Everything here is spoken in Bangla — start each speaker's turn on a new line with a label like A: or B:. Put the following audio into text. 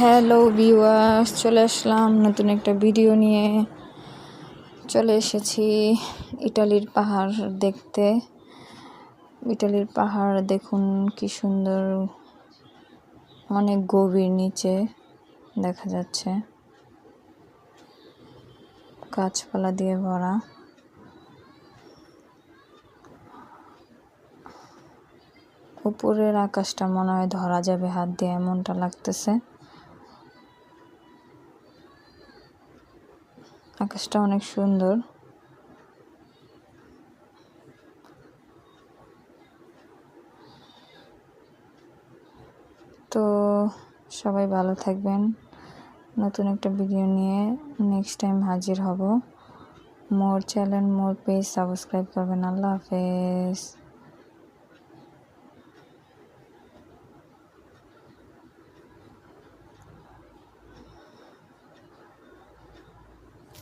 A: হ্যালো ভিউয়ার্স, চলে আসলাম নতুন একটা ভিডিও নিয়ে। চলে এসেছি ইটালির পাহাড় দেখতে। ইটালির পাহাড় দেখুন কি সুন্দর, অনেক গভীর নিচে দেখা যাচ্ছে, গাছপালা দিয়ে ভরা। উপরের আকাশটা মনে হয় ধরা যাবে হাত দিয়ে, এমনটা লাগতেছে। আকাশটা অনেক সুন্দর। তো সবাই ভালো থাকবেন। নতুন একটা ভিডিও নিয়ে নেক্সট টাইম হাজির হব। মোর চ্যানেল, মোর পেজ সাবস্ক্রাইব করবেন। আল্লাহ হাফেজ।